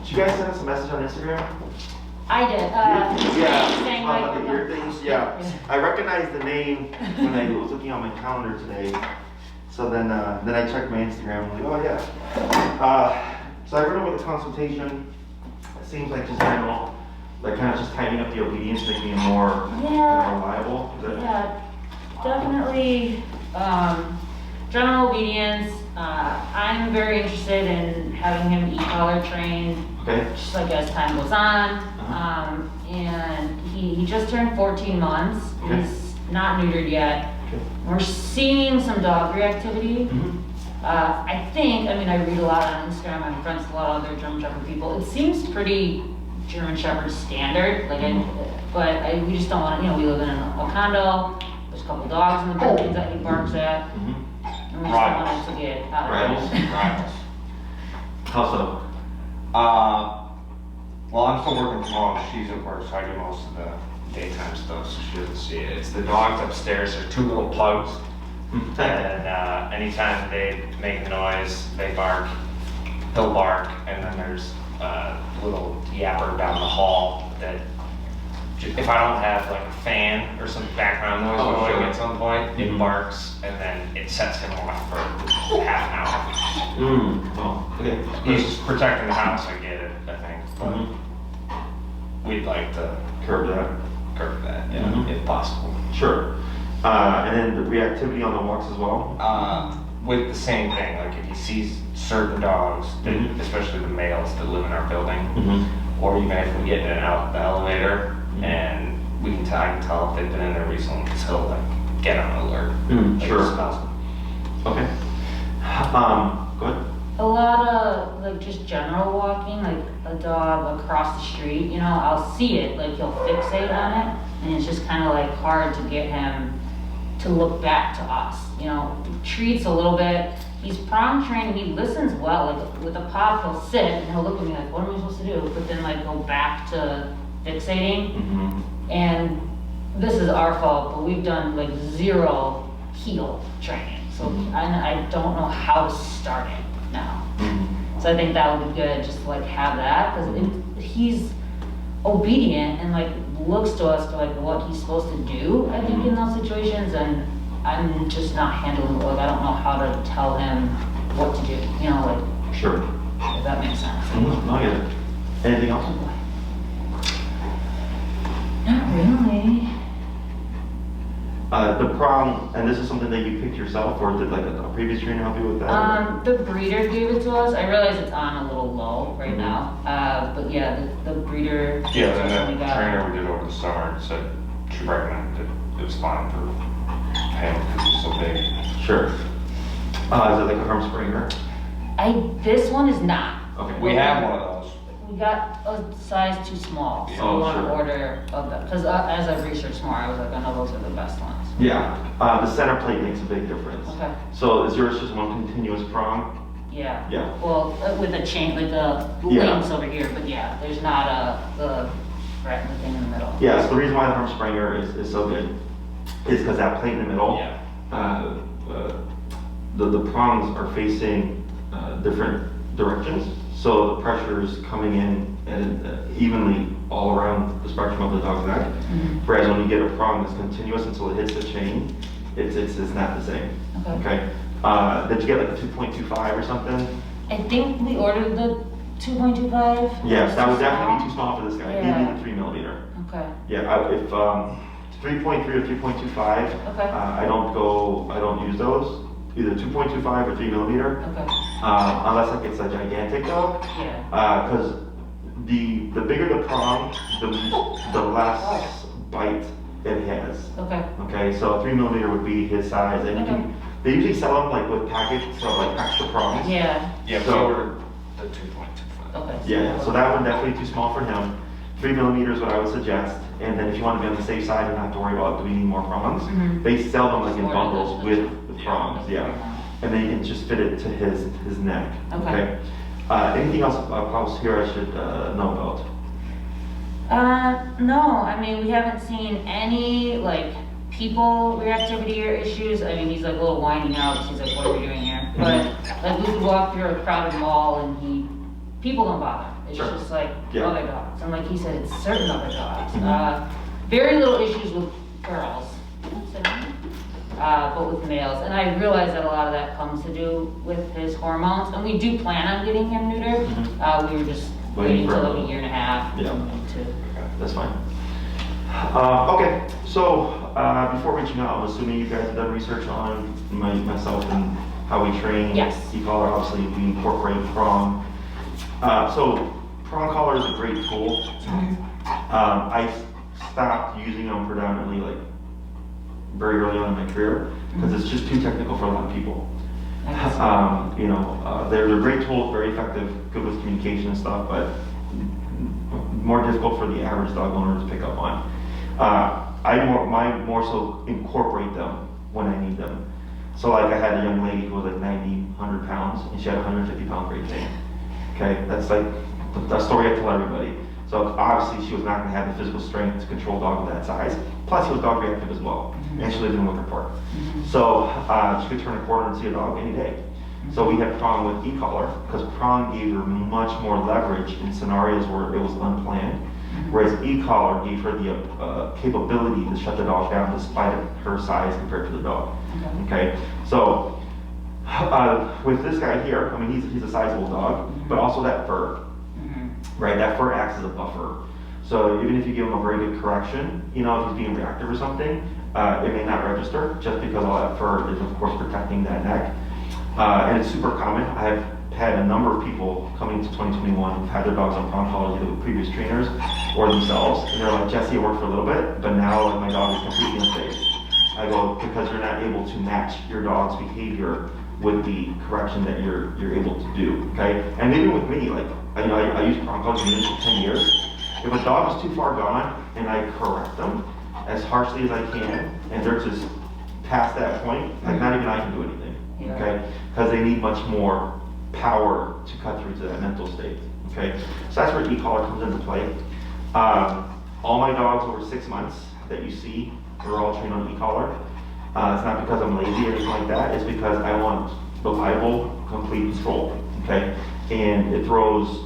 Did you guys send us a message on Instagram? I did. Yeah. Saying About the ear things. Yeah. I recognized the name when I was looking on my calendar today. So then I checked my Instagram. I'm like, oh yeah. So I read over the consultation. It seems like just general, like kind of just tightening up the obedience, making it more reliable. Yeah, definitely. General obedience. I'm very interested in having him e-collar trained, just like as time goes on. And he just turned 14 months. He's not neutered yet. We're seeing some dog reactivity. I think, I mean, I read a lot on Instagram. I'm friends with a lot of other German Shepherd people. It seems pretty German Shepherd standard. Like, we just don't want to, we live in a condo. There's a couple dogs in the building that he barks at. And we just don't want him to get out of Rivals. How so? Well, I'm still working from home. She's at work, so I do most of the daytime stuff, so she doesn't see it. It's the dogs upstairs. There's 2 little pugs. And anytime they make a noise, they bark. He'll bark. And then there's a little yapper down the hall that if I don't have like a fan or some background noise going at some point, it barks and then it sets him off for half an hour. Oh, okay. He's protecting the house, I get it, I think. But we'd like to Curb that. If possible. Sure. And then the reactivity on the walks as well? With the same thing, like if he sees certain dogs, especially the males that live in our building, or even if we get in and out the elevator, and I can tell if they've been in there recently, because he'll like get on alert. Sure. He smells them. Okay. Go ahead. A lot of like just general walking, like a dog across the street, I'll see it, like he'll fixate on it, and it's just kind of like hard to get him to look back to us, treats a little bit. He's prong trained, he listens well, like with a pop he'll sit and he'll look at me like, what am I supposed to do? But then like go back to fixating. And this is our fault, but we've done like 0 heel training. So I don't know how to start it now. So I think that would be good, just to like have that, because he's obedient and like looks to us to like what he's supposed to do, I think, in those situations, and I'm just not handling it. Like I don't know how to tell him what to do, like. Sure. If that makes sense. I get it. Anything else? Not really. The prong, and this is something that you picked yourself, or did like a previous trainer help you with that? The breeder gave it to us. I realize it's on a little low right now, but yeah, the breeder. Yeah, and the trainer we did over the summer said she recommended it was fine for him because he's so big. Sure. Is it like a arm springer? This one is not. Okay. We have one of those. We got a size too small, so we want to order of them. Because as I've researched more, I was like, I know those are the best ones. Yeah. The center plate makes a big difference. Okay. So is yours just one continuous prong? Yeah. Yeah. Well, with a chain, like the links over here, but yeah, there's not the thing in the middle. Yeah, so the reason why the arm springer is so good is because that plate in the middle, the prongs are facing different directions. So the pressure is coming in and evenly all around the spectrum of the dog's neck. Whereas when you get a prong that's continuous until it hits the chain, it's not the same. Okay. Did you get like a 2.25 or something? I think we ordered the 2.25. Yes, that would definitely be too small for this guy. Yeah. He needed 3 millimeter. Okay. Yeah, if 3.3 or 3.25, I don't use those. Either 2.25 or 3 millimeter. Okay. Unless like it's a gigantic dog. Yeah. Because the bigger the prong, the less bite it has. Okay. Okay, so 3 millimeter would be his size, and they usually sell them like with packets of like extra prongs. Yeah. Yeah, so, we ordered the 2.25. Okay. Yeah, so that one definitely too small for him. 3 millimeter is what I would suggest. And then if you want to be on the safe side and not have to worry about do we need more prongs, they sell them like in bundles with the prongs, and then you can just fit it to his neck. Okay. Anything else, Klaus, here I should know about? No, I mean, we haven't seen any like people reactivity or issues. I mean, he's like a little whining out. He's like, what are we doing here? But like we could walk through a crowded mall and people don't bother. It's Sure. just like Yeah. other dogs. And like he said, it's certain other dogs. Very little issues with girls, but with males. And I realize that a lot of that comes to do with his hormones. And we do plan on getting him neutered. We were just waiting for till like a year and a half. Yeah. To That's fine. Okay, so before reaching out, I'm assuming you guys have done research on myself and how we train. Yes. E-collar, obviously, we incorporate prong. So prong collar is a great tool. I stopped using them predominantly like very early on in my career because it's just too technical for a lot of people. You know, they're great tools, very effective, good with communication and stuff, but more difficult for the average dog owner to pick up on. I more so incorporate them when I need them. So like I had a young lady who was like 90, 100 pounds, and she had a 150-pound Great Dane. Okay, that's like the story I tell everybody. So obviously she was not going to have the physical strength to control a dog of that size. Plus he was dog reactive as well, and she lived in Wicker Park. So she could turn a corner and see a dog any day. So we had prong with e-collar because prong gave her much more leverage in scenarios where it was unplanned, whereas e-collar gave her the capability to shut the dog down despite her size compared to the dog. Okay, so with this guy here, I mean he's a sizable dog, but also that fur, right? That fur acts as a buffer. So even if you give him a very good correction, you know, if he's being reactive or something, it may not register just because all that fur is of course protecting that neck. And it's super common. I've had a number of people coming into 2021 who've had their dogs on prong collars either with previous trainers or themselves, and they're like, Jesse, it worked for a little bit, but now like, my dog is completely unsafe. I go, because you're not able to match your dog's behavior with the correction that you're able to do, okay? And even with me, like, you know, I use prong collars for 10 years. If a dog is too far gone and I correct them as harshly as I can, and they're just past that point, like not even I can do anything, okay? Because they need much more power to cut through to that mental state, okay? So that's where e-collar comes into play. All my dogs over 6 months that you see, they're all trained on e-collar. It's not because I'm lazy or anything like that, it's because I want reliable, complete control, okay? And it throws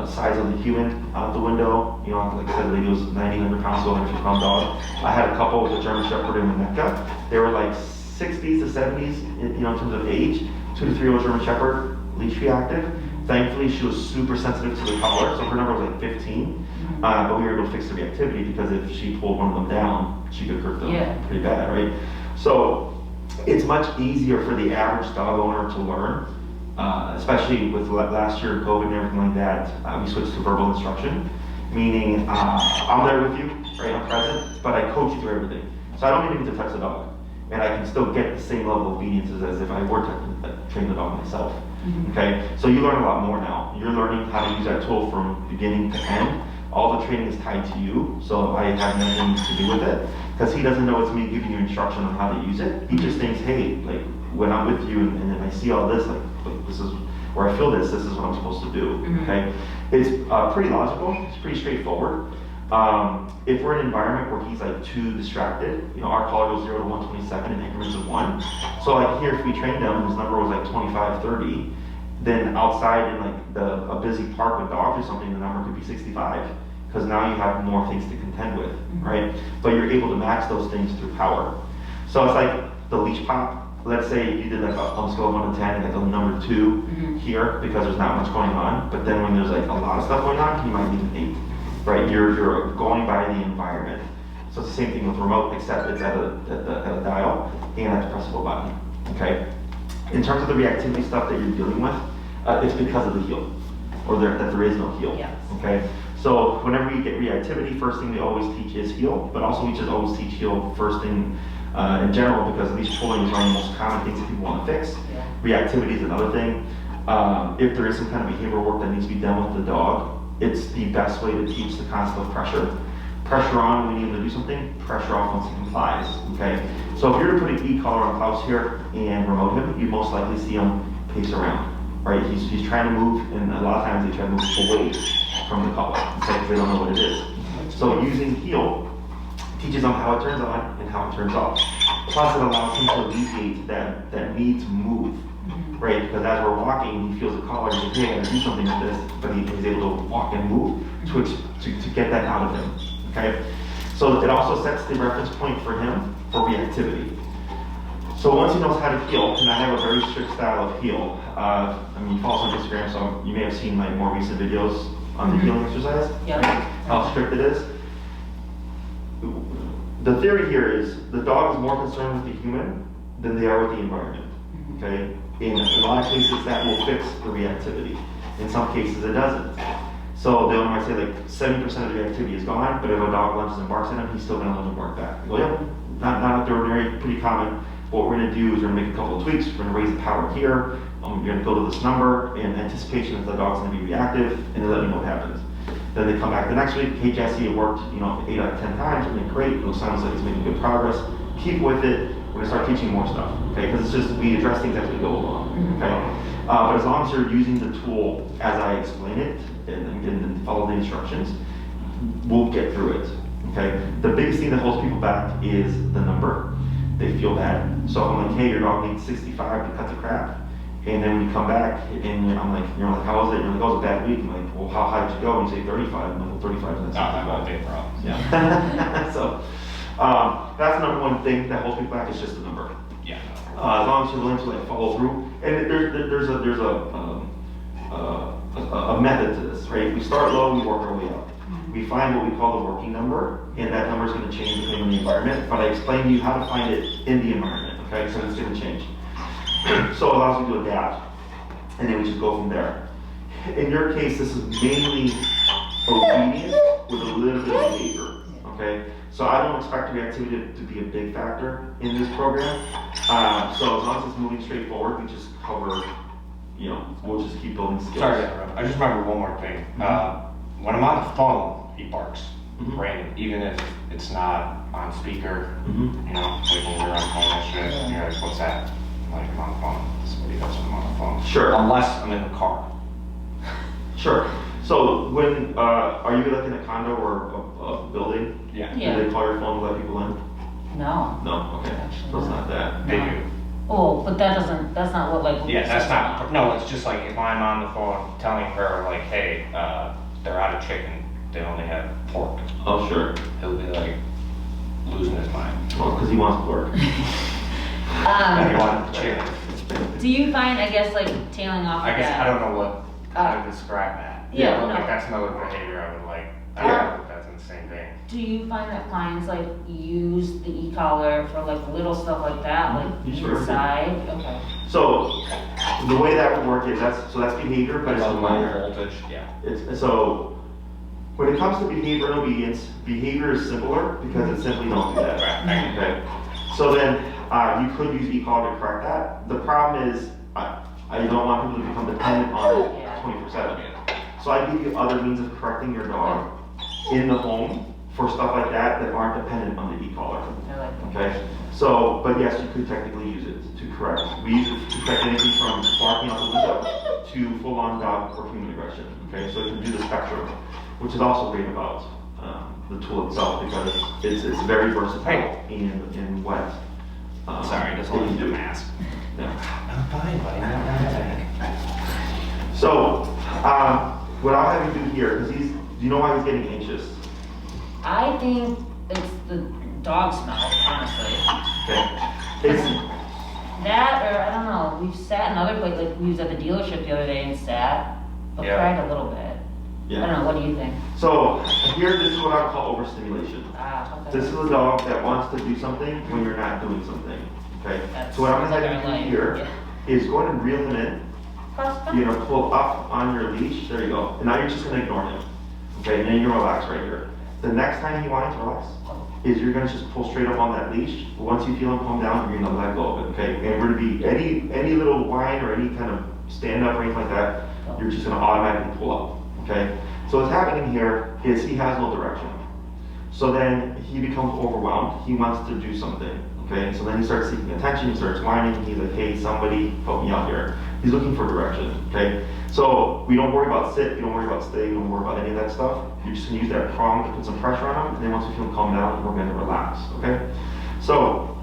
size of the human out the window. You know, like I said, the lady was 90, 100 pounds, 150-pound dog. I had a couple with a German Shepherd and a Mecca. They were like 60s to 70s, you know, in terms of age. 2 to 3-year-old German Shepherd, leash reactive. Thankfully, she was super sensitive to the collar, so her number was like 15. But we were able to fix the reactivity because if she pulled one of them down, she could hurt them pretty bad, right? So it's much easier for the average dog owner to learn, especially with last year COVID and everything like that. We switched to verbal instruction, meaning I'm there with you, right? I'm present, but I coach you through everything. So I don't even need to touch the dog, and I can still get the same level of obedience as if I were to train the dog myself. Okay, so you learn a lot more now. You're learning how to use that tool from beginning to end. All the training is tied to you, so I have nothing to do with it. Because he doesn't know it's me giving you instruction on how to use it. He just thinks, hey, like when I'm with you and then I see all this, like this is where I feel this is what I'm supposed to do. Okay, it's pretty logical. It's pretty straightforward. If we're in an environment where he's like too distracted, you know, our collar goes 0 to 127 in increments of 1. So like here, if we trained him, his number was like 25, 30. Then outside in like a busy park with dogs or something, the number could be 65. Because now you have more things to contend with, right? But you're able to match those things through power. So it's like the leash pop. Let's say you did like on a scale of 1 to 10, like a number 2 here because there's not much going on. But then when there's like a lot of stuff going on, you might need an 8, right? You're going by the environment. So it's the same thing with remote, except it's at a dial and at the pressable button, okay? In terms of the reactivity stuff that you're dealing with, it's because of the heel, or that there is no heel, okay? So whenever you get reactivity, first thing we always teach is heel, but also we just always teach heel first thing in general because leash pulling is one of the most common things that people want to fix. Reactivity is another thing. If there is some kind of behavioral work that needs to be done with the dog, it's the best way to teach the concept of pressure. Pressure on when you need to do something, pressure off once he complies, okay? So if you're to put an e-collar on Klaus here and remote him, you most likely see him pace around, right? He's trying to move, and a lot of times they try to move away from the collar because they don't know what it is. So using heel teaches them how it turns on and how it turns off. Plus it allows him to alleviate that need to move, right? Because as we're walking, he feels the collar and he's like, hey, I gotta do something with this, but he's able to walk and move to get that out of him, okay? So it also sets the reference point for him for reactivity. So once he knows how to heel, and I have a very strict style of heel. I mean, you follow us on Instagram, so you may have seen my more recent videos on the healing exercise, right? How strict it is. The theory here is the dog is more concerned with the human than they are with the environment, okay? In a lot of cases, that will fix the reactivity. In some cases, it doesn't. So the owner might say like 70% of the reactivity is gone, but if a dog lunges and barks at him, he's still gonna lunge and bark back. Well, yeah, not out the ordinary, pretty common. What we're gonna do is we're gonna make a couple of tweaks. We're gonna raise the power here. You're gonna go to this number in anticipation that the dog's gonna be reactive, and then let me know what happens. Then they come back the next week. Hey Jesse, it worked, 8 out of 10 times. You're doing great. It sounds like it's making good progress. Keep with it. We're gonna start teaching more stuff, okay? Because it's just we address things as we go along, okay? But as long as you're using the tool as I explain it and follow the instructions, we'll get through it, okay? The biggest thing that holds people back is the number. They feel bad. So if I'm like, hey, your dog needs 65 to cut the crap. And then when you come back and I'm like, you're like, how was it? You're like, oh, it was a bad week. I'm like, well, how high did you go? And you say 35. I'm like, well, 35 is not that won't be a problem. Yeah. So that's the number one thing that holds people back is just the number. Yeah. As long as you're willing to like follow through, and there's a method to this, right? We start low, we work our way up. We find what we call the working number, and that number is going to change depending on the environment. But I explained to you how to find it in the environment. Okay, so it's going to change. So it allows you to adapt, and then we just go from there. In your case, this is mainly obedience with a little bit of behavior. Okay, so I don't expect reactivity to be a big factor in this program. So as long as it's moving straight forward, we just cover. We'll just keep building skills. Sorry to interrupt. I just remember one more thing. When I'm on the phone, he barks. Random, even if it's not on speaker. Like when we were on the phone yesterday, you're like, what's that? Like, I'm on the phone. This is what he does when I'm on the phone. Sure. Unless I'm in the car. Sure. So when, are you like in a condo or a building? Yeah. Do they call your phone to let people in? No. No, okay. Actually, So it's not that. They do. Oh, but that's not what like. Yeah, that's not, no, it's just like if I'm on the phone telling her like, hey, they're out of chicken, they only have pork. Oh, sure. He'll be like losing his mind. Well, because he wants to work. He wanted chicken. Do you find, I guess, like tailing off? I guess that, I don't know how to describe that. Yeah, but no. like that's another behavior I would like. I don't think that's the same thing. Do you find that clients like use the e-collar for like little stuff like that, like Sure. inside? Okay. So the way that would work is that's behavior, but it's Like a a minor. low voltage, yeah. So when it comes to behavior and obedience, behavior is simpler because it simply don't do that. Right. Okay. So then you could use e-collar to correct that. The problem is I don't want people to become dependent on it 24/7. So I give you other means of correcting your dog in the home for stuff like that aren't dependent on the e-collar. I like that. Okay. So, but yes, you could technically use it to correct. We use it to correct anything from barking out the window to full-on dog or human aggression. Okay, so it can do the spectrum, which is also great about the tool itself because it's very versatile in what. Sorry, just it can holding the do. mask. Yeah. I'm fine, buddy. So, what I'll have you do here, because do you know why he's getting anxious? I think it's the dog smell, honestly. Okay. It's That, or I don't know, we've sat in other places, like we was at the dealership the other day and sat, but Yeah. cried a little bit. I don't know, what do you think? So here, this is what I call overstimulation. Okay. This is a dog that wants to do something when you're not doing something. Okay. That's So what I'm gonna another have you line, do here yeah. is go ahead and reel him in. You're gonna pull up on your leash. There you go. And now you're just gonna ignore him. Okay. And then you're gonna relax right here. The next time he wants to relax is you're gonna just pull straight up on that leash. Once you feel him calm down, you're gonna let go of it. Okay. And we're gonna be any little whine or any kind of stand up or anything like that, you're just gonna automatically pull up. Okay. So what's happening here is he has no direction. So then he becomes overwhelmed. He wants to do something. Okay. So then he starts seeking attention. He starts whining. He's like, hey, somebody help me out here. He's looking for direction. Okay. So we don't worry about sit. We don't worry about stay. We don't worry about any of that stuff. You're just gonna use that prong to put some pressure on him. And then once you feel him calm down, we're gonna relax. Okay. So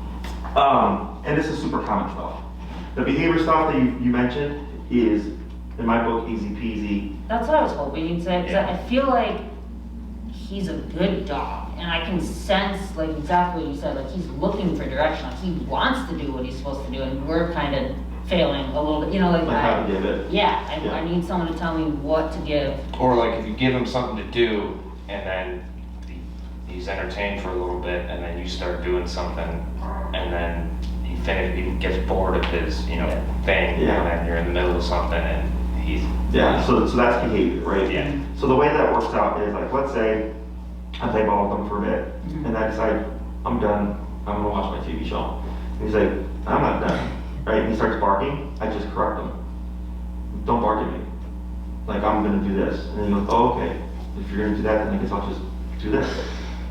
And this is super common stuff. The behavior stuff that you mentioned is, in my book, easy peasy. That's what I was hoping you'd say, because Yeah. I feel like he's a good dog, and I can sense, like, exactly what you said, like, he's looking for direction, like, he wants to do what he's supposed to do, and we're kind of failing a little bit, you know, like, Like how to give it. yeah, Yeah. I need someone to tell me what to give. Or like if you give him something to do and then he's entertained for a little bit and then you start doing something and then he gets bored of his, you know, thing Yeah. and then you're in the middle of something and he's... Yeah, so that's behavior, right? Yeah. So the way that works out is, like, let's say I play ball with him for a bit, and I decide, I'm done, I'm gonna watch my TV show. And he's like, I'm not done, right? And he starts barking, I just correct him. Don't bark at me. Like, I'm gonna do this. And then he goes, oh, okay. If you're gonna do that, then I guess I'll just do this.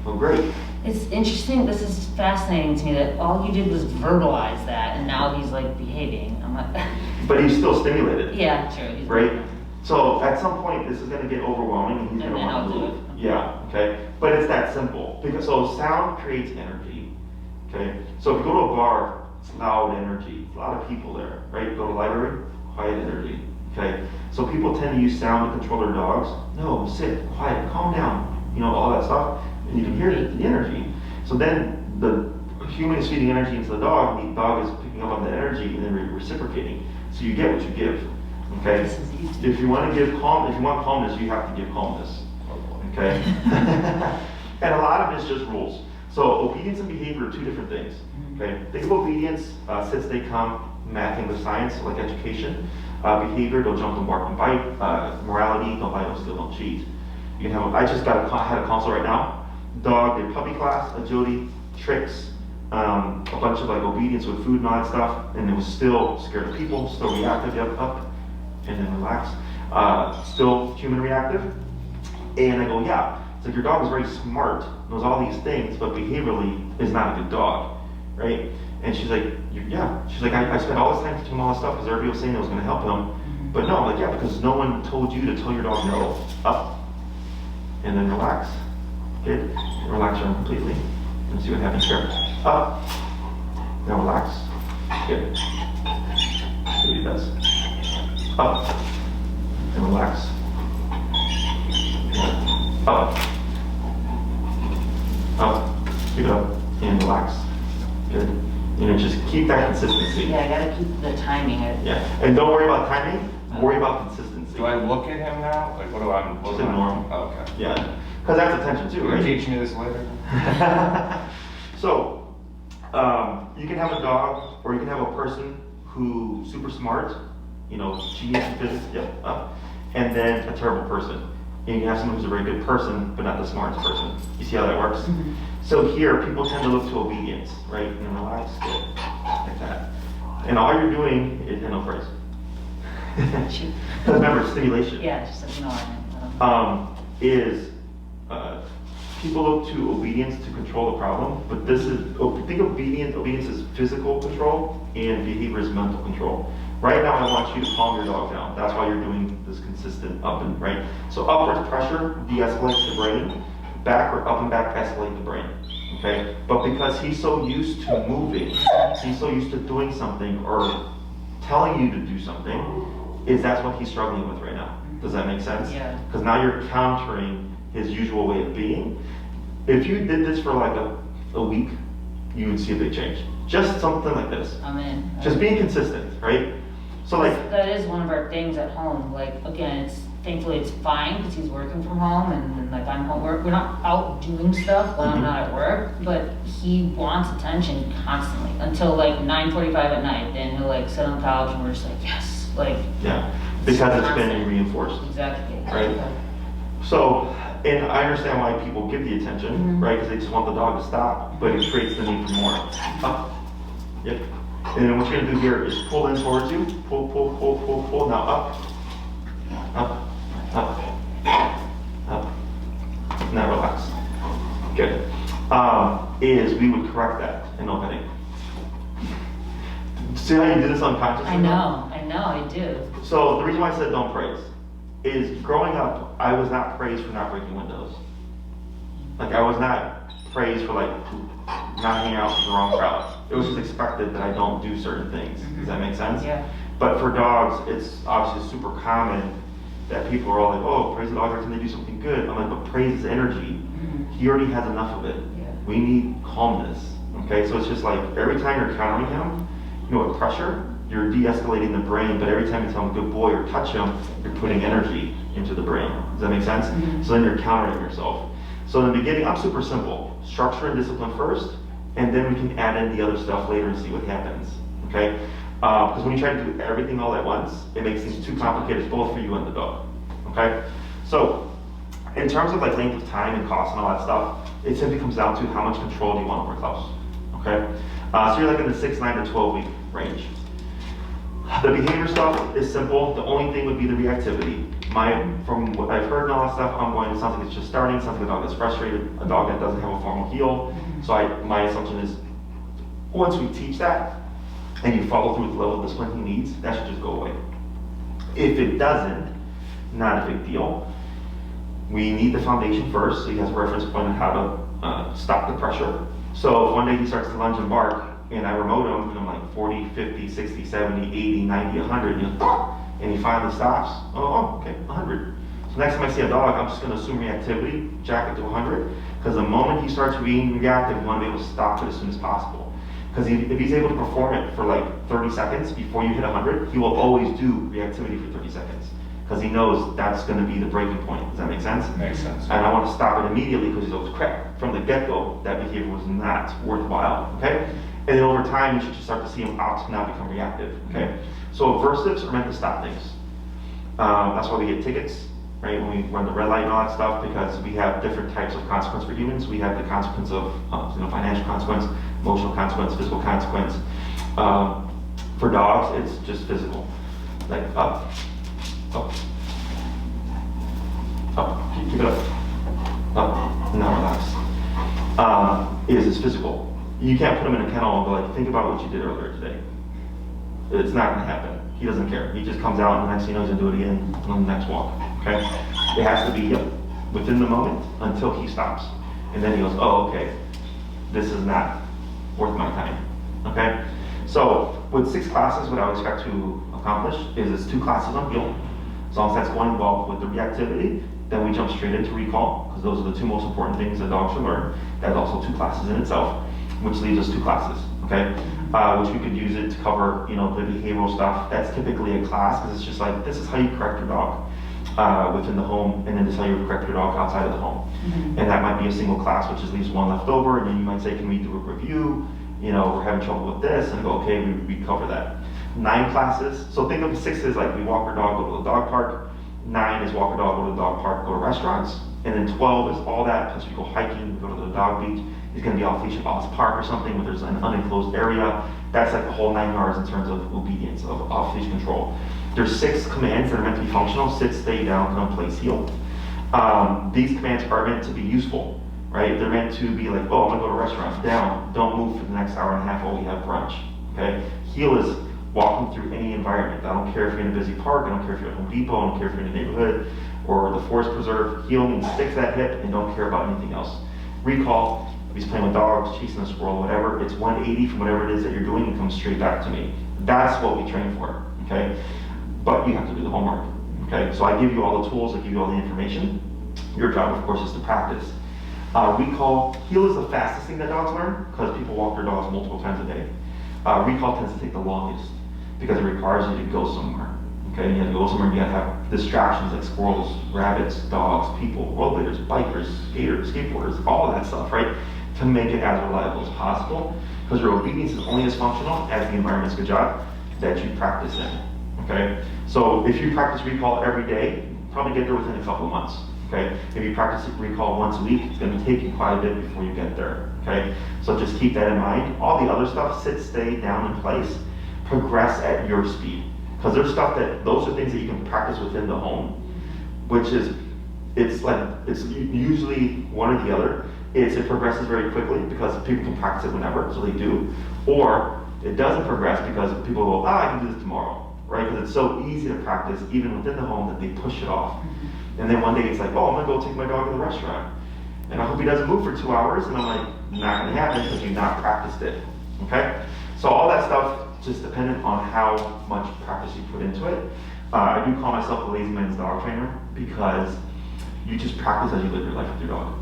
Well, great. It's interesting, this is fascinating to me, that all you did was verbalize that, and now he's, like, behaving. I'm like, But he's still stimulated. yeah, sure. He's Right? So at some point, this is gonna get overwhelming, and he's And gonna then want I'll to do move. it. Yeah, okay? But it's that simple. Because, so sound creates energy, okay? So if you go to a bar, it's loud energy. A lot of people there, right? Go to a library, quiet energy, okay? So people tend to use sound to control their dogs. No, sit, quiet, calm down, you know, all that stuff. And you can hear the energy. So then the human is feeding energy into the dog, and the dog is picking up on that energy and then reciprocating. So you get what you give, okay? This is easy. If you want to give if you want calmness, you have to give calmness, okay? And a lot of it's just rules. So obedience and behavior are two different things, okay? Think of obedience, sits, they come, math, English, science, like education. Behavior, don't jump, don't bark, don't bite. Morality, don't lie, don't steal, don't cheat. You can have, I just had a consult right now. Dog did puppy class, agility, tricks, a bunch of like obedience with food and all that stuff, and it was still scared of people, still reactive, yep, up, and then relax. Still human reactive. And I go, yeah, it's like your dog is very smart, knows all these things, but behaviorally is not a good dog, right? And she's like, yeah. She's like, I spent all this time teaching him all this stuff because everybody was saying it was going to help him. But no, I'm like, yeah, because no one told you to tell your dog no. Up. And then relax. Good. And relax her completely. And see what happens here. Up. Now relax. Good. See what he does. Up. And relax. Up. Up. Keep it up. And relax. Good. You know, just keep that consistency. Yeah, I gotta keep the timing. Yeah. And don't worry about timing. Worry about consistency. Do I look at him now? Like what do I... Just ignore him. Oh, okay. Yeah. Because that's attention too, Will right? you teach me this later? So, you can have a dog, or you can have a person who's super smart, you know, genius in physics, yep, up, and then a terrible person. And you can have someone who's a very good person, but not the smartest person. You see how that works? Mm-hmm. So here, people tend to look to obedience, right? And then relax, good, like that. And all you're doing is, no phrase. Shoot. Because remember, it's stimulation. Yeah, just ignore it. Is people look to obedience to control the problem, but this is, think obedience is physical control and behavior is mental control. Right now I want you to calm your dog down. That's why you're doing this consistent up and right. So upward pressure de-escalates the brain, backward, up and back escalate the brain. Okay? But because he's so used to moving, he's so used to doing something or telling you to do something, that's what he's struggling with right now. Does that make sense? Yeah. Because now you're countering his usual way of being. If you did this for like a week, you would see a big change. Just something like this. I'm in. Just being consistent, right? So like, That is one of our things at home. Like, again, thankfully it's fine because he's working from home and like I'm home. We're not out doing stuff when I'm not at work, but he wants attention constantly until like 9:45 at night. Then he'll like sit on the couch and we're just like, yes, like. yeah, because it's been reinforced. Exactly. Right. So, and I understand why people give the attention, right? Because they just want the dog to stop, but it creates the need for more. Up. Yep. And then what you're gonna do here is pull in towards you. Pull, pull, pull, pull, pull. Now up. Up. Up. Up. Now relax. Good. Is we would correct that in opening. See how you do this unconsciously? I know, I do. So the reason why I said don't praise is growing up, I was not praised for not breaking windows. Like I was not praised for like not hanging out with the wrong crowd. It was just expected that I don't do certain things. Does that make sense? Yeah. But for dogs, it's obviously super common that people are all like, oh, praise the dog every time they do something good. I'm like, but praise is energy. He already has enough of it. Yeah. We need calmness. Okay, so it's just like every time you're countering him, you know, with pressure, you're de-escalating the brain, but every time you tell him good boy or touch him, you're putting energy into the brain. Does that make sense? So then you're countering yourself. So in the beginning, I'm super simple. Structure and discipline first, and then we can add in the other stuff later and see what happens. Okay? Because when you try to do everything all at once, it makes things too complicated, both for you and the dog. Okay? So in terms of like length of time and cost and all that stuff, it simply comes down to how much control do you want over Klaus. Okay? So you're like in the 6, 9 to 12 week range. The behavior stuff is simple. The only thing would be the reactivity. From what I've heard and all that stuff, I'm going to something that's just starting, something a dog that's frustrated, a dog that doesn't have a formal heel. So my assumption is once we teach that and you follow through with the level of discipline he needs, that should just go away. If it doesn't, not a big deal. We need the foundation first, so he has a reference point on how to stop the pressure. So if one day he starts to lunge and bark, and I remote him, and I'm like 40, 50, 60, 70, 80, 90, 100, and he goes, and he finally stops. Oh, okay, 100. So next time I see a dog, I'm just going to assume reactivity, jack it to 100, because the moment he starts being reactive, we want to be able to stop it as soon as possible. Because if he's able to perform it for like 30 seconds before you hit 100, he will always do reactivity for 30 seconds. Because he knows that's going to be the breaking point. Does that make sense? Makes sense. And I want to stop it immediately because he goes, crap, from the get-go, that behavior was not worthwhile, okay? And then over time, you should just start to see him opt to now become reactive, okay? So aversives are meant to stop things. That's why we get tickets, right? When we run the red light and all that stuff, because we have different types of consequence for humans. We have the consequence of financial consequence, emotional consequence, physical consequence. For dogs, it's just physical. Like up, up, up, keep it up, now relax. It's physical. You can't put him in a kennel and go like, think about what you did earlier today. It's not gonna happen. He doesn't care. He just comes out and the next thing you know he's gonna do it again on the next walk, okay? It has to be within the moment until he stops. And then he goes, oh, okay, this is not worth my time, okay? So with 6 classes, what I would expect to accomplish is it's 2 classes on heel. As long as that's going well with the reactivity, then we jump straight into recall, because those are the 2 most important things a dog should learn. That's also 2 classes in itself, which leaves us 2 classes, okay? Which we could use it to cover, the behavioral stuff. That's typically a class, because it's just like, this is how you correct your dog within the home, and then this is how you correct your dog outside of the home. And that might be a single class, which just leaves 1 left over, and then you might say, can we do a review? We're having trouble with this, and I go, okay, we cover that. 9 classes, so think of 6 as like we walk our dog, go to the dog park. 9 is walk our dog, go to the dog park, go to restaurants. And then 12 is all that, plus we go hiking, we go to the dog beach. He's gonna be off-leash at Ball's Park or something where there's an unenclosed area. That's like the whole 9 yards in terms of obedience, of off-leash control. There's 6 commands that are meant to be functional: sit, stay, down, come, place, heel. These commands are meant to be useful, right? They're meant to be like, oh, I'm gonna go to a restaurant, down, don't move for the next hour and a half while we have brunch, okay? Heel is walking through any environment. I don't care if you're in a busy park, I don't care if you're at Home Depot, I don't care if you're in a neighborhood or the forest preserve. Heel means stick to that hip and don't care about anything else. Recall, if he's playing with dogs, chasing a squirrel, whatever, it's 180 from whatever it is that you're doing and comes straight back to me. That's what we train for, okay? But you have to do the homework, okay? So I give you all the tools, I give you all the information. Your job, of course, is to practice. Recall, heel is the fastest thing that dogs learn because people walk their dogs multiple times a day. Recall tends to take the longest because it requires you to go somewhere, okay? And you have to go somewhere and you have to have distractions like squirrels, rabbits, dogs, people, rollerbladers, bikers, skaters, skateboarders, all of that stuff, right? To make it as reliable as possible, because your obedience is only as functional as the environment's good job that you practice in, okay? So if you practice recall every day, probably get there within a couple of months, okay? If you practice recall once a week, it's gonna take you quite a bit before you get there, okay? So just keep that in mind. All the other stuff, sit, stay, down in place, progress at your speed. Because there's stuff those are things that you can practice within the home, which is, it's usually one or the other. It progresses very quickly because people can practice it whenever, so they do. Or it doesn't progress because people go, I can do this tomorrow, right? Because it's so easy to practice even within the home that they push it off. And then one day it's like, oh, I'm gonna go take my dog to the restaurant. And I hope he doesn't move for 2 hours. And I'm like, not gonna happen because you've not practiced it, okay? So all that stuff just dependent on how much practice you put into it. I do call myself a lazy man's dog trainer because you just practice as you live your life with your dog,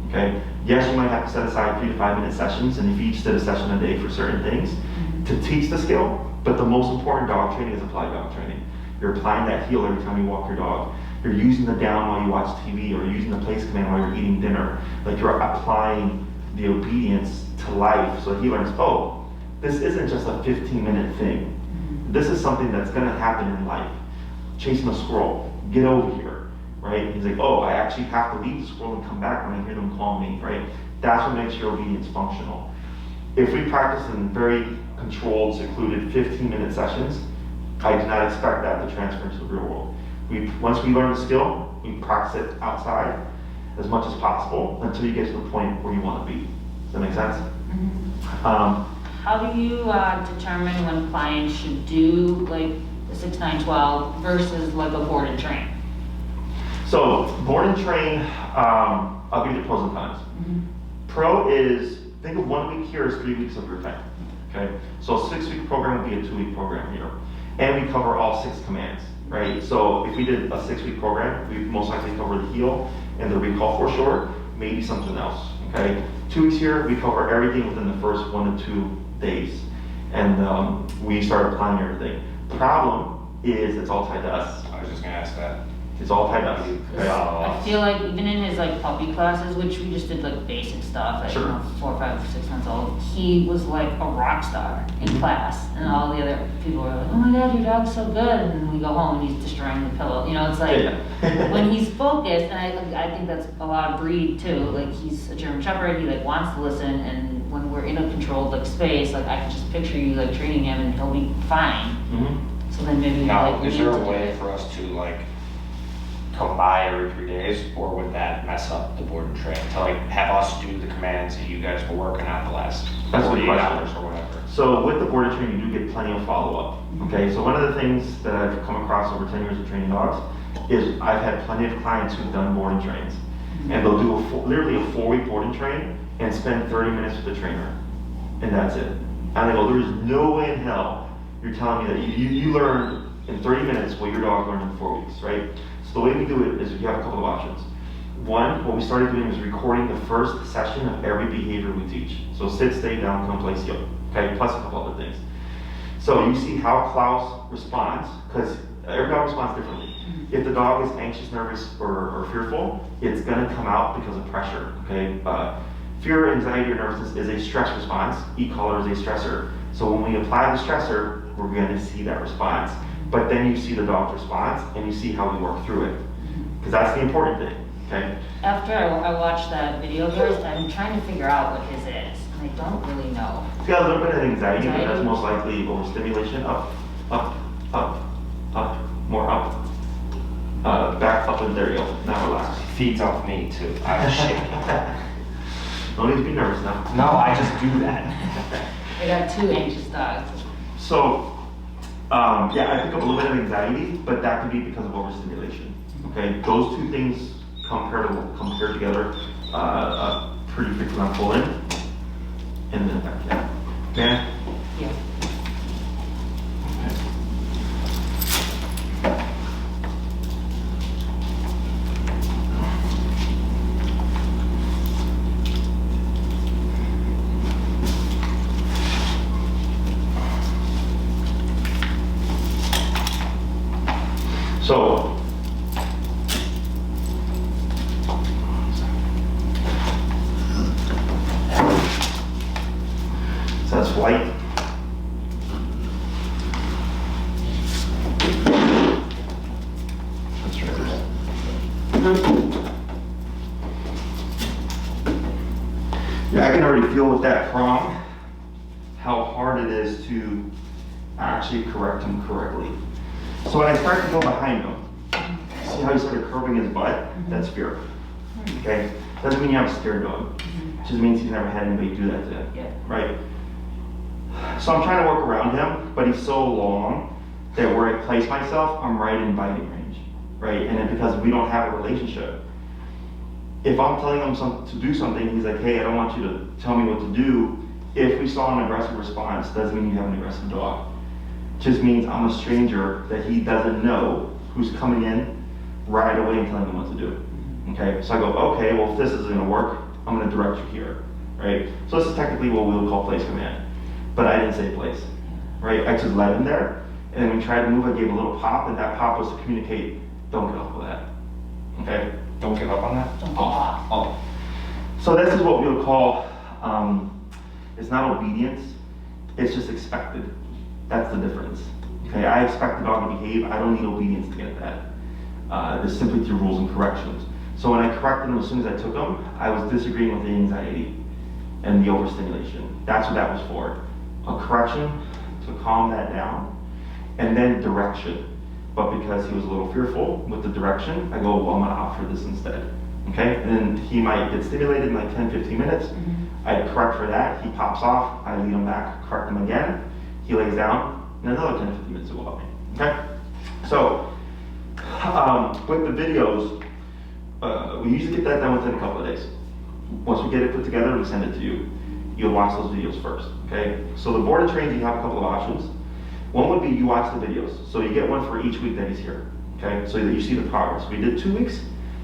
okay? Yes, you might have to set aside 3 to 5 minute sessions, and if you each did a session a day for certain things to teach the skill, but the most important dog training is applied dog training. You're applying that heel every time you walk your dog. You're using the down while you watch TV, or using the place command while you're eating dinner. Like you're applying the obedience to life, so he learns, oh, this isn't just a 15-minute thing. This is something that's gonna happen in life. Chasing a squirrel, get over here, right? He's like, oh, I actually have to leave the squirrel and come back when I hear them call me, right? That's what makes your obedience functional. If we practice in very controlled, secluded 15-minute sessions, I do not expect that to transfer into the real world. Once we learn the skill, we practice it outside as much as possible until you get to the point where you want to be. Does that make sense? How do you determine when clients should do like the 6, 9, 12 versus like a board and train? So board and train, I'll give you the pros and cons. Pro is, think of 1 week here as 3 weeks of your time. Okay, so a 6-week program would be a 2-week program here. And we cover all 6 commands, right? So if we did a 6-week program, we'd most likely cover the heel and the recall for sure, maybe something else, okay? 2 weeks here, we cover everything within the first 1 to 2 days. And we start applying everything. The problem is it's all tied to us. I was just gonna ask that. It's all tied to us. Okay? I feel like even in his like puppy classes, which we just did like basic stuff at Sure. 4, 5, 6 months old, he was like a rock star in class, and all the other people were like, "Oh my God, your dog's so good!" And we go home and he's destroying the pillow. You know, it's like Yeah. when he's focused, and I think that's a lot of breed too. Like he's a German Shepherd, he like wants to listen, and when we're in a controlled like space, like I can just picture you like training him, and he'll be fine. So then maybe Now, like, we is need there to a do way it. for us to like come by every 3 days, or would that mess up the board and train? To like have us do the commands that you guys were working on the last That's a good 48 question. hours or whatever? So with the board and train, you do get plenty of follow-up, okay? So one of the things that I've come across over 10 years of training dogs is I've had plenty of clients who've done board and trains. And they'll do literally a 4-week board and train and spend 30 minutes with the trainer. And that's it. And I go, there is no way in hell you're telling me that you learned in 30 minutes what your dog learned in 4 weeks, right? So the way we do it is you have a couple of options. One, what we started doing is recording the first session of every behavior we teach. So sit, stay down, come, play, skill, okay? Plus a couple other things. So you see how Klaus responds, because every dog responds differently. If the dog is anxious, nervous, or fearful, it's gonna come out because of pressure, okay? Fear, anxiety, or nervousness is a stress response. E-collar is a stressor. So when we apply the stressor, we're gonna see that response. But then you see the dog's response, and you see how we work through it. Because that's the important thing, okay? After I watched that video of yours, I'm trying to figure out what his is, and I don't really know. It's got a little bit of anxiety, but that's Anxiety? most likely overstimulation. Up, up, up, up, more up. Back up, and there you go. Now relax. Feeds off me too. I'm shaking. No need to be nervous now. No, I just do that. I got 2 anxious dogs. So, yeah, I pick up a little bit of anxiety, but that could be because of overstimulation. Okay, those 2 things compare together pretty frequently on pull in, and then back down. Okay. Yeah. So, that's white. That's right. Yeah, I can already feel with that prong how hard it is to actually correct him correctly. So when I start to go behind him, see how he started curving his butt? That's fear. Okay? Doesn't mean you have a scared dog. It just means he's never had anybody do that to him. Yeah. Right? So I'm trying to work around him, but he's so long that where I place myself, I'm right in biting range. Right? And then because we don't have a relationship, If I'm telling him to do something, he's like, hey, I don't want you to tell me what to do. If we saw an aggressive response, doesn't mean you have an aggressive dog. Just means I'm a stranger that he doesn't know who's coming in right away and telling him what to do. Okay, so I go, okay, well if this isn't gonna work, I'm gonna direct you here, right? So this is technically what we would call place command, but I didn't say place, right? I just led him there, and then when we tried to move, I gave a little pop, and that pop was to communicate, don't get off of that, okay? Don't give up on that? Don't go off. Oh. So this is what we would call, it's not obedience, it's just expected. That's the difference. Okay, I expect the dog to behave, I don't need obedience to get that. It's simply through rules and corrections. So when I corrected him as soon as I took him, I was disagreeing with the anxiety and the overstimulation. That's what that was for. A correction to calm that down, and then direction. But because he was a little fearful with the direction, I go, well, I'm gonna opt for this instead. Okay, and then he might get stimulated in like 10, 15 minutes. I correct for that, he pops off, I lead him back, correct him again, he lays down, and another 10, 15 minutes to go up. Okay, so with the videos, we usually get that done within a couple of days. Once we get it put together, we send it to you. You'll watch those videos first, okay? So the board of trains, you have a couple of options. One would be you watch the videos. So you get one for each week that he's here, okay? So that you see the progress. We did 2 weeks,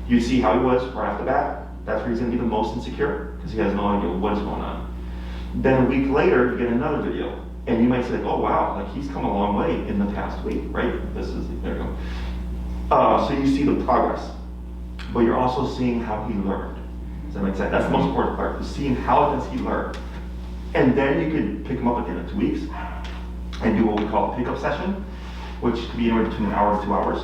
you see how he was right off the bat. That's where he's gonna be the most insecure, because he has no idea what is going on. Then a week later, you get another video, and you might say, oh wow, like he's come a long way in the past week, right? This is, there you go. So you see the progress, but you're also seeing how he learned. Does that make sense? That's the most important part, is seeing how does he learn. And then you can pick him up again in 2 weeks and do what we call a pickup session, which could be anywhere between an hour to 2 hours,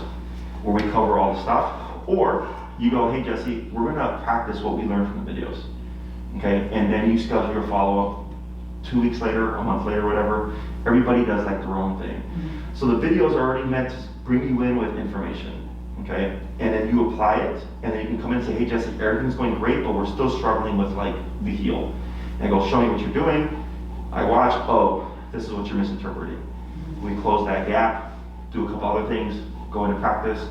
where we cover all the stuff. Or you go, hey Jesse, we're gonna practice what we learned from the videos. Okay, and then you schedule your follow-up 2 weeks later, a month later, whatever. Everybody does like their own thing. So the videos are already meant to bring you in with information, okay? And then you apply it, and then you can come in and say, hey Jesse, everything's going great, but we're still struggling with like the heel. And I go, show me what you're doing. I watch, oh, this is what you're misinterpreting. We close that gap, do a couple other things, go into practice.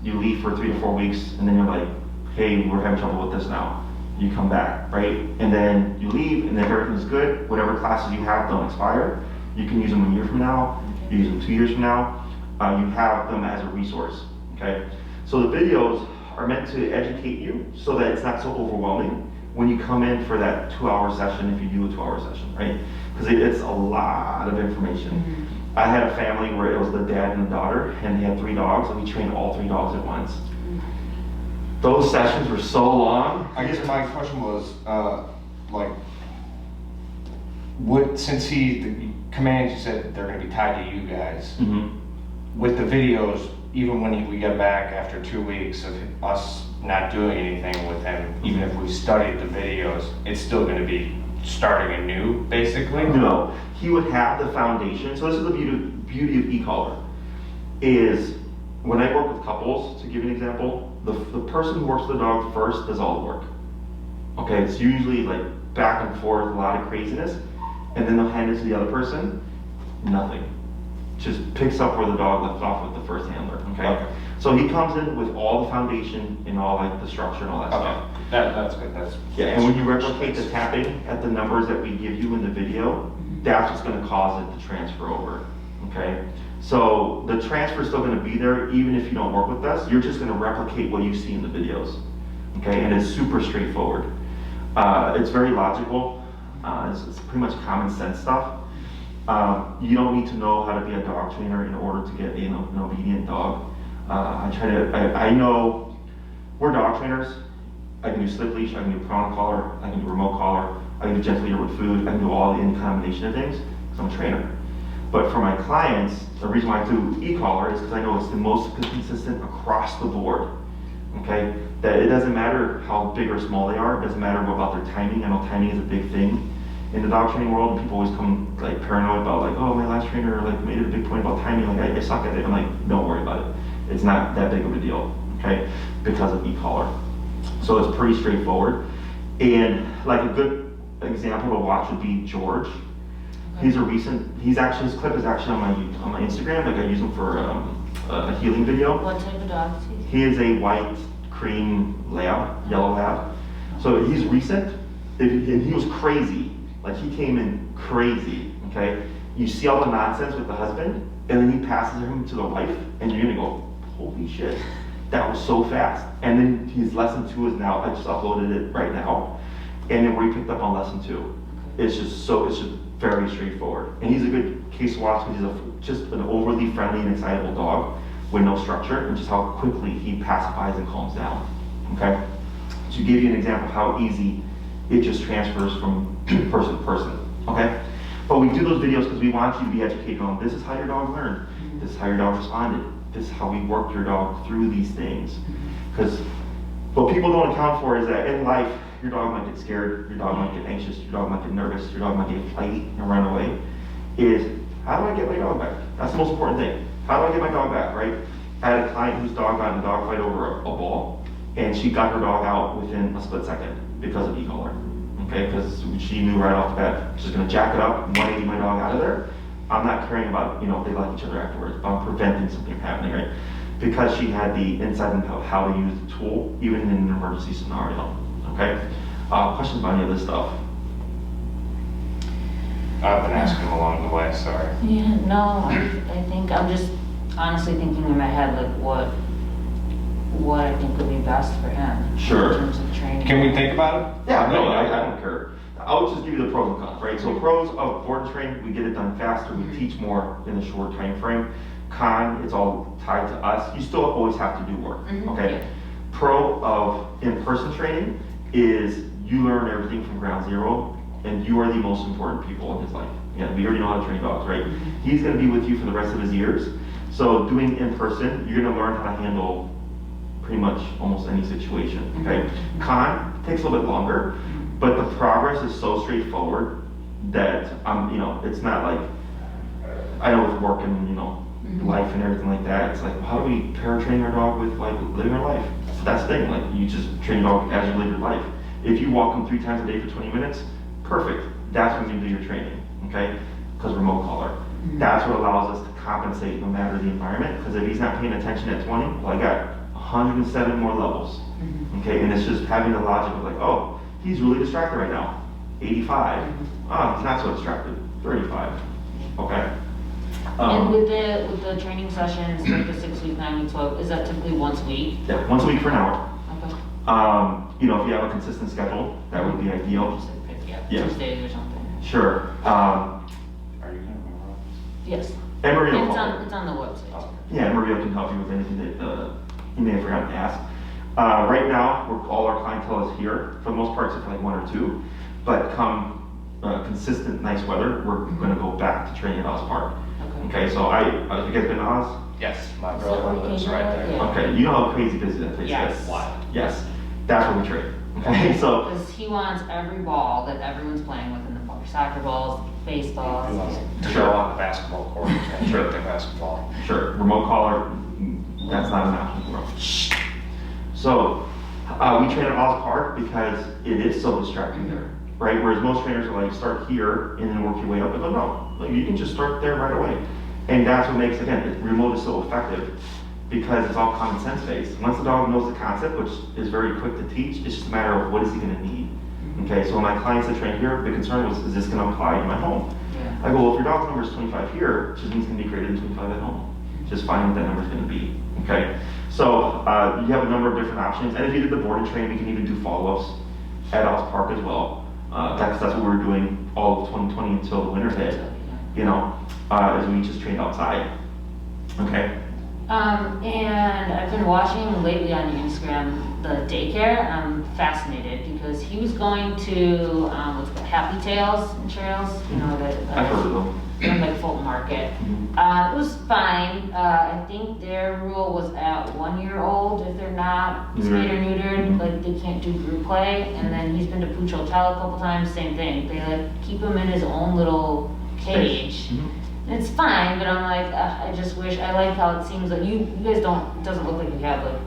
You leave for 3 to 4 weeks, and then you're like, hey, we're having trouble with this now. You come back, right? And then you leave, and then everything's good. Whatever classes you have don't expire. You can use them a year from now, you use them 2 years from now. You have them as a resource, okay? So the videos are meant to educate you so that it's not so overwhelming when you come in for that 2-hour session, if you do a 2-hour session, right? Because it's a lot of information. I had a family where it was the dad and the daughter, and they had 3 dogs, and we trained all 3 dogs at once. Those sessions were so long. I guess my question was, like, since the commands, you said they're gonna be tied to you guys. With the videos, even when we get back after 2 weeks of us not doing anything with him, even if we studied the videos, it's still gonna be starting anew, basically? No, he would have the foundation. So this is the beauty of e-collar, is when I work with couples, to give you an example, the person who works with the dog first does all the work. Okay, it's usually like back and forth, a lot of craziness, and then they'll hand it to the other person, nothing. Just picks up where the dog left off with the first handler, okay? So he comes in with all the foundation and all like the structure and all that stuff. That's good, that's... Yeah, and when you replicate the tapping at the numbers that we give you in the video, that's what's gonna cause it to transfer over, okay? So the transfer is still gonna be there even if you don't work with us. You're just gonna replicate what you see in the videos, okay? And it's super straightforward. It's very logical. It's pretty much common sense stuff. You don't need to know how to be a dog trainer in order to get an obedient dog. I know we're dog trainers. I can do slip leash, I can do prong collar, I can do remote collar, I can do gentle leader with food, I can do all the in combination of things, because I'm a trainer. But for my clients, the reason why I do e-collar is because I know it's the most consistent across the board, okay? That it doesn't matter how big or small they are, it doesn't matter about their timing. I know timing is a big thing in the dog training world, and people always come like paranoid about like, oh, my last trainer like made a big point about timing, like I suck at it. I'm like, don't worry about it. It's not that big of a deal, okay? Because of e-collar. So it's pretty straightforward. And like a good example to watch would be George. His clip is actually on my Instagram. Like I use him for a healing video. What type of dog is he? He is a white cream lab, yellow lab. So he's recent, and he was crazy. Like he came in crazy, okay? You see all the nonsense with the husband, and then he passes him to the wife, and you're gonna go, holy shit, that was so fast. And then his lesson 2 is now, I just uploaded it right now, and then we picked up on lesson 2. It's just very straightforward. And he's a good case to watch because he's just an overly friendly and excitable dog with no structure, and just how quickly he pacifies and calms down, okay? To give you an example of how easy it just transfers from person to person, okay? But we do those videos because we want you to be educated on this is how your dog learned, this is how your dog responded, this is how we work your dog through these things. Because what people don't account for is that in life, your dog might get scared, your dog might get anxious, your dog might get nervous, your dog might get flighty and run away. Is how do I get my dog back? That's the most important thing. How do I get my dog back, right? I had a client whose dog got in a dog fight over a ball, and she got her dog out within a split second because of e-collar. Okay, because she knew right off the bat, she's gonna jack it up, 180 my dog out of there. I'm not caring about, if they like each other afterwards, but I'm preventing something happening, right? Because she had the insight into how to use the tool, even in an emergency scenario, okay? Questions about any of this stuff? I've been asking them along the way, sorry. Yeah, no, I think I'm just honestly thinking in my head, like what I think would be best for him. Sure. In terms of training. Can we think about it? Yeah, no, I don't care. I'll just give you the pros and cons, right? So pros of board and train, we get it done faster, we teach more in a short time frame. Con, it's all tied to us. You still always have to do work, okay? Yeah. Pro of in-person training is you learn everything from ground zero, and you are the most important people in his life. Yeah, we already know how to train dogs, right? He's gonna be with you for the rest of his years. So doing in-person, you're gonna learn how to handle pretty much almost any situation, okay? Con, takes a little bit longer, but the progress is so straightforward that, it's not like, I know with work and, life and everything like that, it's like, how do we paratrain our dog with like living our life? That's the thing, like you just train your dog as you live your life. If you walk him 3 times a day for 20 minutes, perfect. That's when you do your training, okay? Because remote collar. That's what allows us to compensate no matter the environment, because if he's not paying attention at 20, well, I got 107 more levels, okay? And it's just having the logic of like, oh, he's really distracted right now, 85. Oh, he's not so distracted, 35, okay? And with the training sessions, like the 6-week, 9-week, 12, is that typically once a week? Yeah, once a week for an hour. Okay. If you have a consistent schedule, that would be ideal. Just like, Yeah. Tuesdays or something. Sure. Are you gonna remember? Yes. And Maria It's will- on the website. Yeah, Maria can help you with anything that you may have forgotten to ask. Right now, all our clientele is here, for the most part, except for like 1 or 2. But come consistent nice weather, we're going to go back to training at Oz Park. Okay, so have you guys been to Oz? Yes, my Is that brother where you lives came right from? there. Yeah. Okay, you know how crazy busy that place Yes. is? Why? Yes, that's where we train. Okay, so Because he wants every ball that everyone's playing with in the park. Soccer balls, baseballs. He wants to Sure. go on the basketball court and Sure. shoot the basketball. sure, remote collar, that's not an option for us. So we train at Oz Park because it is so distracting there, right? Whereas most trainers are like, start here and then work your way up. But no, like, you can just start there right away. And that's what makes, again, remote is so effective because it's all common sense based. Once the dog knows the concept, which is very quick to teach, it's just a matter of what is he gonna need. Okay, so when my clients that train here, the concern was, is this gonna apply to my home? Yeah. I go, well, if your dog's number is 25 here, it just means it's gonna be greater than 25 at home. Just find what that number's gonna be, okay? So you have a number of different options, and if you did the board and train, we can even do follow-ups at Oz Park as well. That's what we were doing all of 2020 until the winter hit, as we just trained outside, okay? And I've been watching lately on Instagram the daycare. I'm fascinated because he was going to what's called Happy Tails and Trails, I've heard of them. in like Fulton Market. It was fine. I think their rule was at 1 year old if they're not spayed or neutered, like they can't do group play. And then he's been to Pooch Hotel a couple times, same thing. They like keep him in his own little cage. And it's fine, but I'm like, I just wish, I like how it seems like you guys don't, it doesn't look like you have like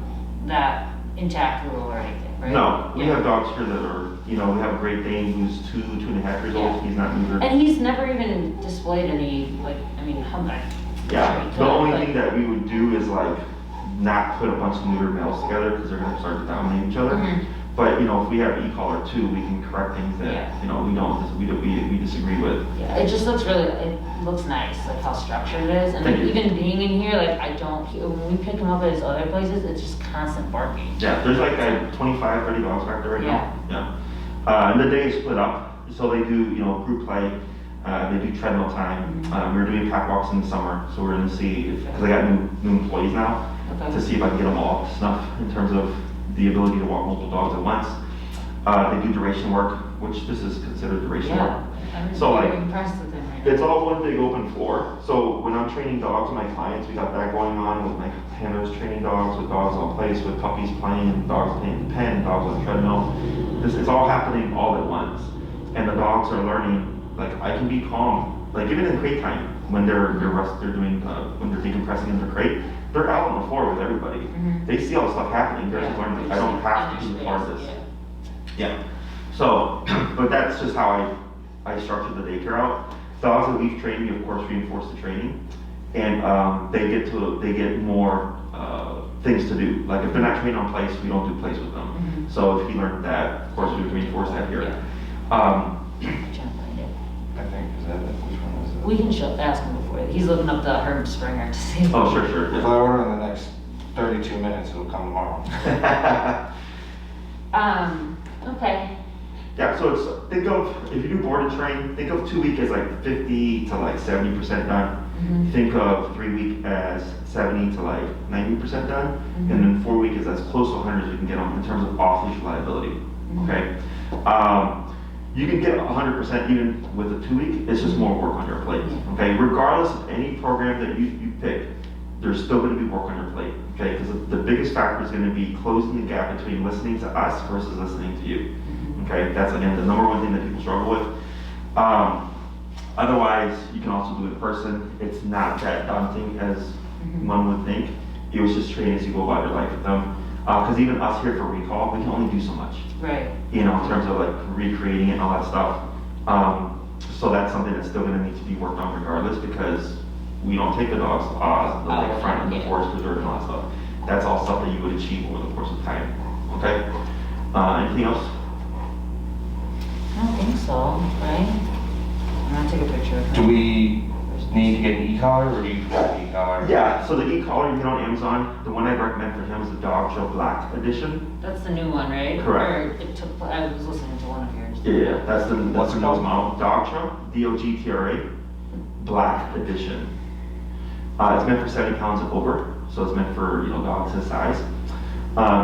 that intact rule or anything, right? No, we have dogs here that are, we have a Great Dane who's 2.5 years old. Yeah. He's not neutered. And he's never even displayed any, like, humpback. Yeah, the only thing that we would do is like not put a bunch of neutered males together because they're going to start to dominate each other. But, you know, if we have e-collar too, we can correct things that, you know, we disagree with. Yeah, it just looks really, it looks nice, like how structured it is. And Thank like, you. even being in here, like when we pick him up at his other places, it's just constant barking. Yeah, there's like 25, 30 dogs back there right now. Yeah. And the day is split up, so they do, you know, group play, they do treadmill time. We're doing pack walks in the summer, so we're gonna see, because I got new employees now, Okay. to see if I can get them all up to snuff in terms of the ability to walk multiple dogs at once. They do duration work, which this is considered duration work. Yeah, I'm So, very like, impressed with him right now. It's all one big open floor. So when I'm training dogs with my clients, we got that going on with my handlers training dogs, with dogs on place, with puppies playing, dogs playing in the pen, dogs on the treadmill. This is all happening all at once. And the dogs are learning, like, I can be calm. Like, even in crate time, when they're doing, when they're decompressing in their crate, they're out on the floor with everybody. They see all the stuff happening. They're just learning, like, I don't have to be part of this. Yeah. So, but that's just how I structured the daycare out. Dogs that we've trained, we of course reinforce the training, and they get more things to do. Like if they're not trained on place, we don't do place with them. So if he learned that, of course we would reinforce that here. I'm trying to find it. I think, is that, which one is it? We can ask him before. He's looking up the Herb Springer to see. Oh, sure. If I order in the next 32 minutes, it'll come tomorrow. Okay. Yeah, so it's, think of, if you do board and train, think of 2 week as like 50 to like 70% done. Think of 3 week as 70 to like 90% done. And then 4 week is as close to 100 as you can get on in terms of off-leash reliability, okay? You can get 100% even with a 2 week, it's just more work on your plate, okay? Regardless of any program that you pick, there's still gonna be work on your plate, okay? Because the biggest factor is gonna be closing the gap between listening to us versus listening to you. Okay, that's again the number one thing that people struggle with. Otherwise, you can also do it in person. It's not that daunting as one would think. It was just training as you go about your life with them. Because even us here for recall, we can only do so much. Right. You know, in terms of like recreating it and all that stuff. So that's something that's still going to need to be worked on regardless, because we don't take the dogs to Oz, the like front and the forest preserve and all that stuff. That's all stuff that you would achieve over the course of time. Okay. Anything else? I don't think so, right? I'm gonna take a picture of him. Do we need to get an e-collar, or do you have an e-collar? Yeah, so the e-collar you get on Amazon, the one I recommend for him is the Dog Show Black Edition. That's the new one, right? Correct. Or it took, I was listening to one of yours. Yeah, that's the What's it nose called? model. Dog Show, D-O-G-T-R-A, Black Edition. It's meant for 70 pounds and over, so it's meant for, you know, dogs his size.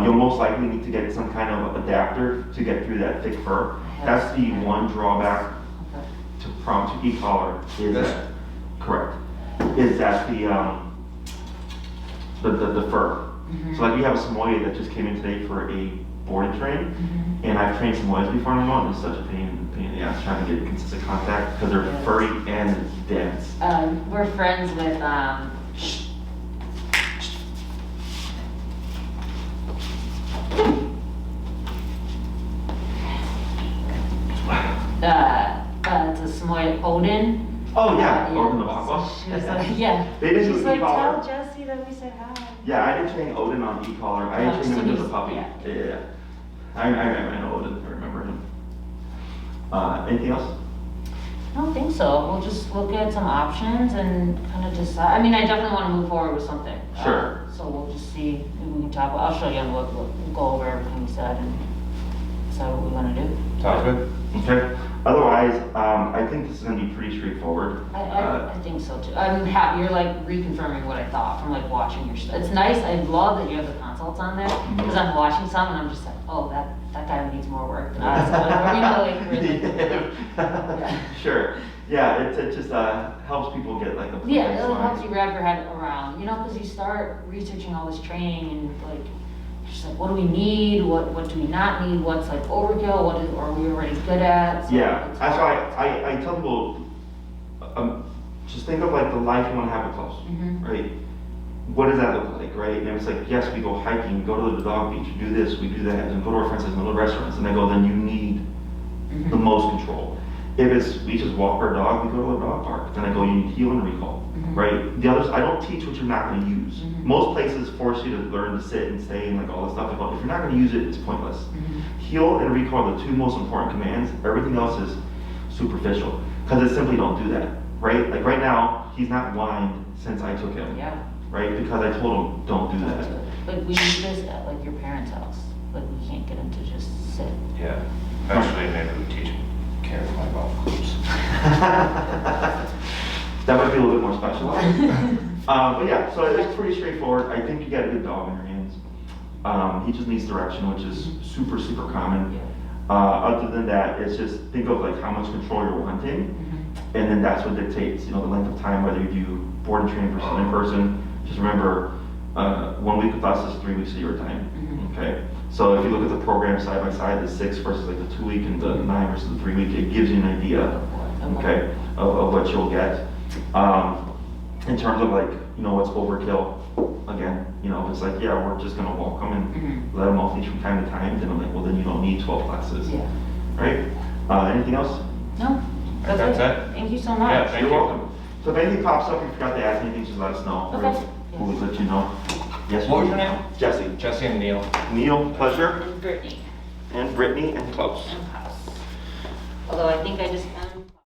You'll most likely need to get some kind of adapter to get through that thick fur. That's the one drawback to e-collar is that, correct, is that the fur. So like we have a Samoyed that just came in today for a board and train, and I've trained Samoyeds before and I'm it's such a pain in the ass trying to get consistent contact because they're furry and dense. We're friends with, it's a Samoyed Odin. Oh yeah, Odin the Papa. She was like, yeah. They didn't She's do like, e-collar. tell Jesse that we said hi. Yeah, I didn't train Odin on e-collar. I No, didn't train him so as a he's- puppy. yeah. Yeah. I know Odin. I remember him. Anything else? I don't think so. We'll just look at some options and kind of decide. I mean, I definitely want to move forward with something. Sure. So we'll just see if we can talk. I'll show you what we'll go over everything we said and decide what we want to do. Sounds good. Okay. Otherwise, I think this is going to be pretty straightforward. I think so too. I'm happy. You're like reconfirming what I thought from like watching your stuff. It's nice. I love that you have the consults on there because I'm watching some and I'm just like, oh, that guy needs more work than us. You know, like really. Yeah. Sure. Yeah, it just helps people get like a Yeah, it baseline. helps you wrap your head around, you know, because you start researching all this training and like, just like, what do we need? What do we not need? What's like overkill? What are we already good at? So Yeah, it's that's hard. why I tell people, just think of like the life you want to have with Klaus, right? What does that look like, right? And it's like, yes, we go hiking, we go to the dog beach, we do this, we do that, and go to our friends' and go to restaurants, and I go, then you need the most control. If it's leashes, walk our dog, we go to a dog park. Then I go, you need heel and recall, right? The others, I don't teach what you're not going to use. Most places force you to learn to sit and stay and like all this stuff. If you're not going to use it, it's pointless. Heel and recall are the two most important commands. Everything else is superficial because it simply don't do that, right? Like right now, he's not whined since I took him, Yeah. right? Because I told him, don't do that. Like we do this at like your parents' house. Like we can't get him to just sit. Yeah, eventually maybe we teach him care of my golf clubs. That might be a little bit more specialized. But yeah, so it's pretty straightforward. I think you got a good dog in your hands. He just needs direction, which is super, super common. Yeah. Other than that, it's just think of like how much control you're wanting, and then that's what dictates, the length of time, whether you do board and train versus in person. Just remember, 1 week with us is 3 weeks of your time. Okay. So if you look at the program side by side, the 6 versus like the 2 week and the 9 versus the 3 week, it gives you an idea, okay, of what you'll get. In terms of like, what's overkill, again, if it's like, yeah, we're just gonna walk them and let them off leash from time to time, then I'm like, well, then you don't need 12 classes, Yeah. right? Anything else? No. That's it. Thank you so much. Yeah, thank You're you. welcome. So if anything pops up, if you forgot to ask anything, just let us know. Okay. We'll let you know. Yes. What was your name? Jesse. Jesse and Neil. Neil, pleasure. And Brittany. And Brittany and Klaus. And Klaus. Although I think I just